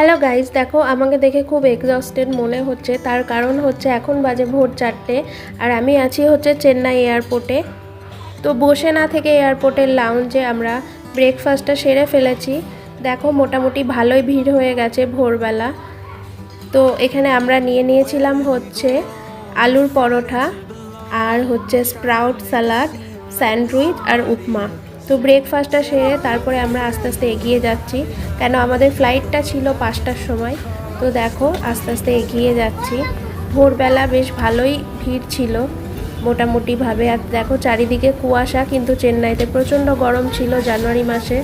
Hello guys, দেখো আমাকে দেখে খুব এক্সস্টেড মনে হচ্ছে। তার কারণ হচ্ছে এখন বাজে ভোর 4টে আর আমি আছি হচ্ছে চেন্নাই এয়ারপোর্টে। তো বসে না থেকে এয়ারপোর্টের লাউঞ্জে আমরা ব্রেকফাস্টটা সেরে ফেলেছি। দেখো মোটামুটি ভালোই ভিড় হয়ে গেছে ভোরবেলা। তো এখানে আমরা নিয়েছিলাম হচ্ছে আলুর পরোটা আর হচ্ছে স্প্রাউট সালাড, স্যান্ডউইচ আর উপমা। তো ব্রেকফাস্টটা সেরে তারপরে আমরা আস্তে আস্তে এগিয়ে যাচ্ছি, কেন আমাদের ফ্লাইটটা ছিল 5টার সময়। তো দেখো আস্তে আস্তে এগিয়ে যাচ্ছি। ভোরবেলা বেশ ভালোই ভিড় ছিল মোটামুটিভাবে। আর দেখো চারিদিকে কুয়াশা, কিন্তু চেন্নাইতে প্রচণ্ড গরম ছিল জানুয়ারি মাসে,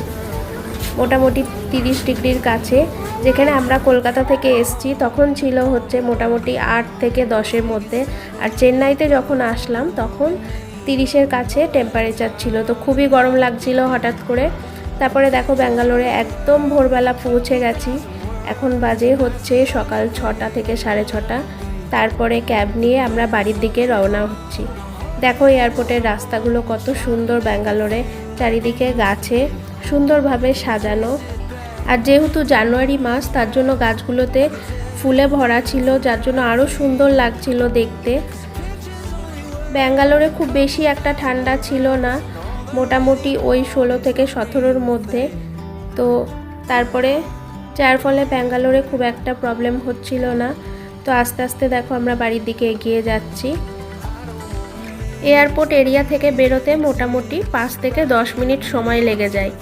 মোটামুটি 30 ডিগ্রির কাছে। যেখানে আমরা কলকাতা থেকে এসছি তখন ছিল হচ্ছে মোটামুটি 8 থেকে 10-এর মধ্যে, আর চেন্নাইতে যখন আসলাম তখন 30-এর কাছে টেম্পারেচার ছিল। তো খুবই গরম লাগছিল হঠাৎ করে। তারপরে দেখো ব্যাঙ্গালোরে একদম ভোরবেলা পৌঁছে গেছি। এখন বাজে হচ্ছে সকাল 6টা থেকে 6:30। তারপরে ক্যাব নিয়ে আমরা বাড়ির দিকে রওনা হচ্ছি। দেখো এয়ারপোর্টের রাস্তাগুলো কত সুন্দর ব্যাঙ্গালোরে, চারিদিকে গাছে সুন্দরভাবে সাজানো। আর যেহেতু জানুয়ারি মাস, তার জন্য গাছগুলোতে ফুলে ভরা ছিল, যার জন্য আরও সুন্দর লাগছিল দেখতে। ব্যাঙ্গালোরে খুব বেশি একটা ঠান্ডা ছিল না, মোটামুটি ওই 16 থেকে 17-র মধ্যে। তো তারপরে যার ফলে ব্যাঙ্গালোরে খুব একটা প্রবলেম হচ্ছিল না। তো আস্তে আস্তে দেখো আমরা বাড়ির দিকে এগিয়ে যাচ্ছি। এয়ারপোর্ট এরিয়া থেকে বেরোতে মোটামুটি 5 থেকে 10 মিনিট সময় লেগে যায়।